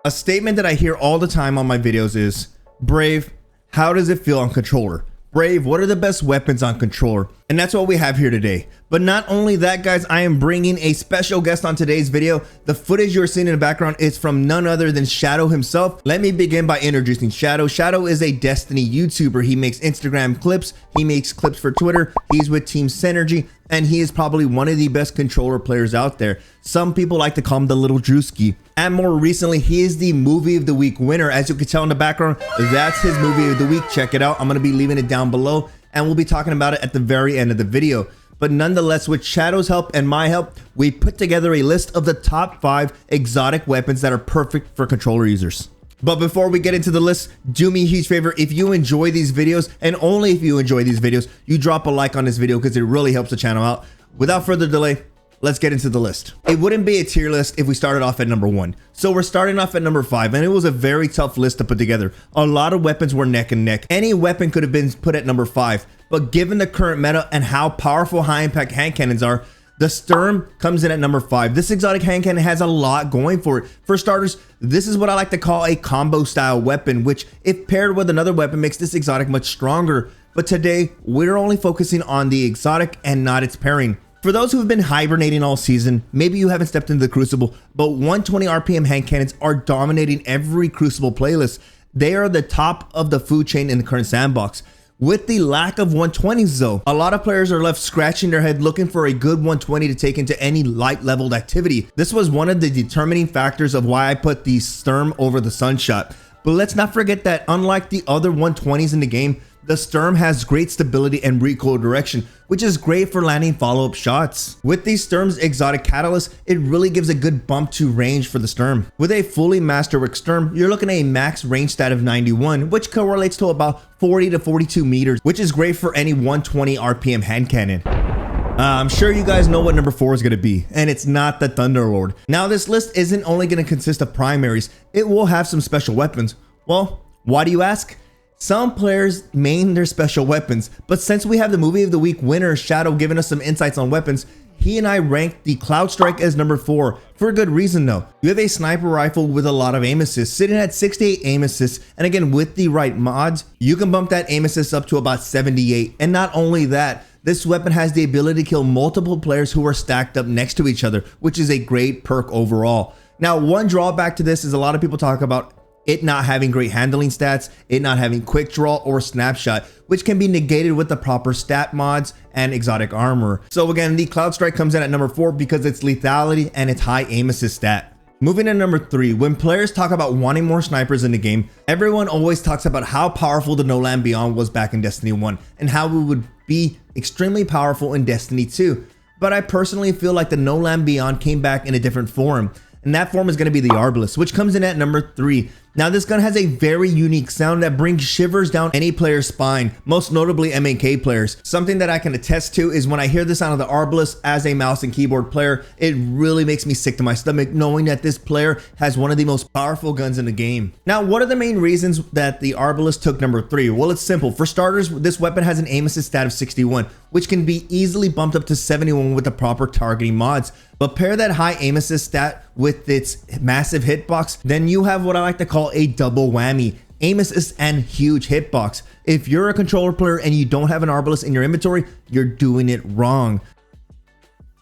A statement that I hear all the time on my videos is, Brave, how does it feel on controller? Brave, what are the best weapons on controller? And that's what we have here today. But not only that, guys, I am bringing a special guest on today's video. The footage you're seeing in the background is from none other than Shadow himself. Let me begin by introducing Shadow. Shadow is a Destiny YouTuber. He makes Instagram clips. He makes clips for Twitter. He's with Team Synergy, and he is probably one of the best controller players out there. Some people like to call him the Little Drewski. And more recently, he is the Movie of the Week winner. As you can tell in the background, that's his Movie of the Week. Check it out. I'm going to be leaving it down below, and we'll be talking about it at the very end of the video. But nonetheless, with Shadow's help and my help, we put together a list of the top 5 exotic weapons that are perfect for controller users. But before we get into the list, do me a huge favor. If you enjoy these videos, and only if you enjoy these videos, you drop a like on this video because it really helps the channel out. Without further delay, let's get into the list. It wouldn't be a tier list if we started off at number 1. So we're starting off at number 5, and it was a very tough list to put together. A lot of weapons were neck and neck. Any weapon could have been put at number 5, but given the current meta and how powerful high impact hand cannons are, the STURM comes in at number 5. This exotic hand cannon has a lot going for it. For starters, this is what I like to call a combo style weapon, which if paired with another weapon makes this exotic much stronger. But today, we're only focusing on the exotic and not its pairing. For those who have been hibernating all season, maybe you haven't stepped into the Crucible, but 120 RPM hand cannons are dominating every Crucible playlist. They are the top of the food chain in the current sandbox. With the lack of 120s though, a lot of players are left scratching their head looking for a good 120 to take into any light leveled activity. This was one of the determining factors of why I put the STURM over the Sunshot. But let's not forget that unlike the other 120s in the game, the STURM has great stability and recoil direction, which is great for landing follow-up shots. With the STURM's exotic catalyst, it really gives a good bump to range for the STURM. With a fully masterwork STURM, you're looking at a max range stat of 91, which correlates to about 40 to 42 meters, which is great for any 120 RPM hand cannon. I'm sure you guys know what number 4 is going to be, and it's not the Thunderlord. Now, this list isn't only going to consist of primaries, it will have some special weapons. Well, why do you ask? Some players main their special weapons, but since we have the Movie of the Week winner, Shadow, giving us some insights on weapons, he and I ranked the CLOUDSTRIKE as number 4, for a good reason though. You have a sniper rifle with a lot of aim assists, sitting at 68 aim assists, and again, with the right mods, you can bump that aim assist up to about 78. And not only that, this weapon has the ability to kill multiple players who are stacked up next to each other, which is a great perk overall. Now, one drawback to this is a lot of people talk about it not having great handling stats, it not having quick draw or snapshot, which can be negated with the proper stat mods and exotic armor. So again, the CLOUDSTRIKE comes in at number 4 because it's lethality and its high aim assist stat. Moving to number 3, when players talk about wanting more snipers in the game, everyone always talks about how powerful the No Land Beyond was back in Destiny 1 and how it would be extremely powerful in Destiny 2. But I personally feel like the No Land Beyond came back in a different form, and that form is going to be the ARBALEST, which comes in at number 3. Now, this gun has a very unique sound that brings shivers down any player's spine, most notably MNK players. Something that I can attest to is when I hear the sound of the ARBALEST as a mouse and keyboard player, it really makes me sick to my stomach knowing that this player has one of the most powerful guns in the game. Now, what are the main reasons that the ARBALEST took number 3? Well, it's simple. For starters, this weapon has an aim assist stat of 61, which can be easily bumped up to 71 with the proper targeting mods. But pair that high aim assist stat with its massive hitbox, then you have what I like to call a double whammy: aim assist and huge hitbox. If you're a controller player and you don't have an ARBALEST in your inventory, you're doing it wrong.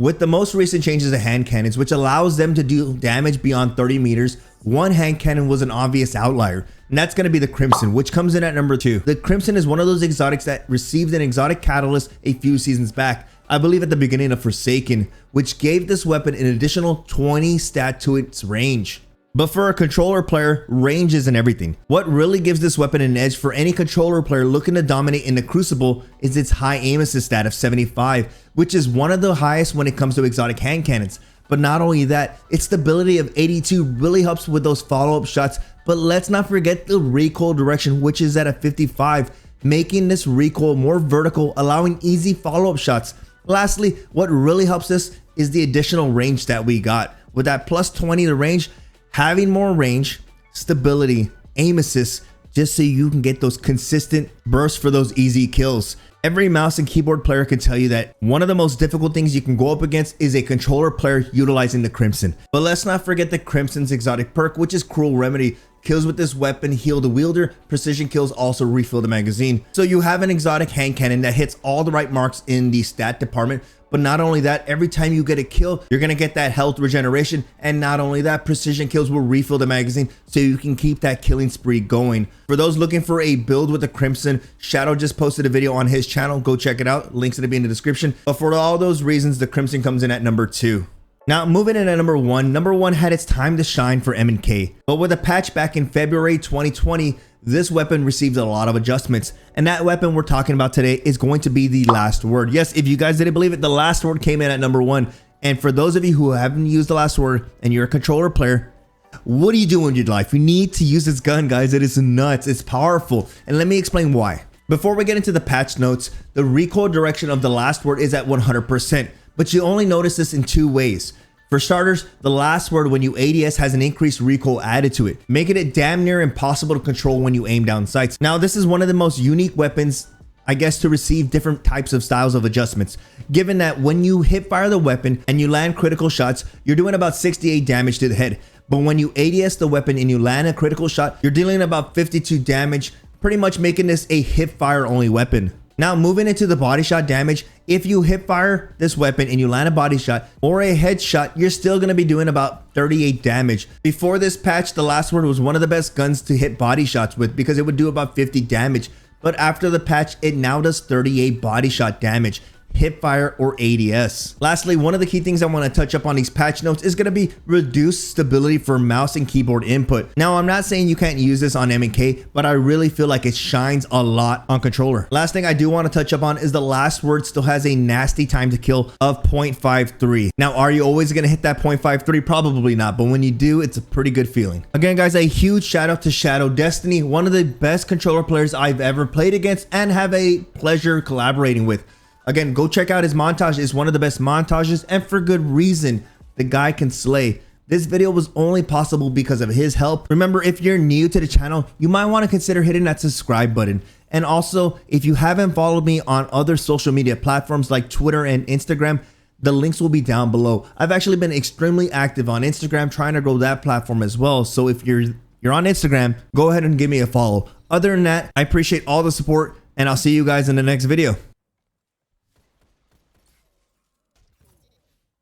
With the most recent changes to hand cannons, which allows them to do damage beyond 30 meters, one hand cannon was an obvious outlier, and that's going to be the Crimson, which comes in at number 2. The Crimson is one of those exotics that received an exotic catalyst a few seasons back, I believe at the beginning of Forsaken, which gave this weapon an additional 20 stat to its range. But for a controller player, range isn't everything. What really gives this weapon an edge for any controller player looking to dominate in the Crucible is its high aim assist stat of 75, which is one of the highest when it comes to exotic hand cannons. But not only that, its stability of 82 really helps with those follow-up shots, but let's not forget the recoil direction, which is at a 55, making this recoil more vertical, allowing easy follow-up shots. Lastly, what really helps this is the additional range that we got. With that plus 20 to range, having more range, stability, aim assist, just so you can get those consistent bursts for those easy kills. Every mouse and keyboard player can tell you that one of the most difficult things you can go up against is a controller player utilizing the Crimson. But let's not forget the Crimson's exotic perk, which is Cruel Remedy. Kills with this weapon heal the wielder, precision kills also refill the magazine. So you have an exotic hand cannon that hits all the right marks in the stat department. But not only that, every time you get a kill, you're going to get that health regeneration. And not only that, precision kills will refill the magazine so you can keep that killing spree going. For those looking for a build with the Crimson, Shadow just posted a video on his channel. Go check it out. Links to be in the description. But for all those reasons, the Crimson comes in at number 2. Now moving in at number 1, number 1 had its time to shine for M&K. But with a patch back in February 2020, this weapon received a lot of adjustments. And that weapon we're talking about today is going to be the Last Word. Yes, if you guys didn't believe it, the Last Word came in at number 1. And for those of you who haven't used the Last Word and you're a controller player, what do you do in your life? You need to use this gun, guys. It is nuts. It's powerful. And let me explain why. Before we get into the patch notes, the recoil direction of the Last Word is at 100%. But you only notice this in 2 ways. For starters, the Last Word when you ADS has an increased recoil added to it, making it damn near impossible to control when you aim down sights. Now, this is one of the most unique weapons, I guess, to receive different types of styles of adjustments, given that when you hip fire the weapon and you land critical shots, you're doing about 68 damage to the head. But when you ADS the weapon and you land a critical shot, you're dealing about 52 damage, pretty much making this a hip fire only weapon. Now moving into the body shot damage, if you hip fire this weapon and you land a body shot or a headshot, you're still going to be doing about 38 damage. Before this patch, the Last Word was one of the best guns to hit body shots with because it would do about 50 damage. But after the patch, it now does 38 body shot damage. Hip fire or ADS. Lastly, one of the key things I want to touch up on these patch notes is going to be reduced stability for mouse and keyboard input. Now, I'm not saying you can't use this on M&K, but I really feel like it shines a lot on controller. Last thing I do want to touch up on is the Last Word still has a nasty time to kill of 0.53. Now, are you always going to hit that 0.53? Probably not, but when you do, it's a pretty good feeling. Again, guys, a huge shout out to Shadow Destiny, one of the best controller players I've ever played against and have a pleasure collaborating with. Again, go check out his montage. It's one of the best montages, and for good reason. The guy can slay. This video was only possible because of his help. Remember, if you're new to the channel, you might want to consider hitting that subscribe button. And also, if you haven't followed me on other social media platforms like Twitter and Instagram, the links will be down below. I've actually been extremely active on Instagram, trying to grow that platform as well. So if you're on Instagram, go ahead and give me a follow. Other than that, I appreciate all the support, and I'll see you guys in the next video.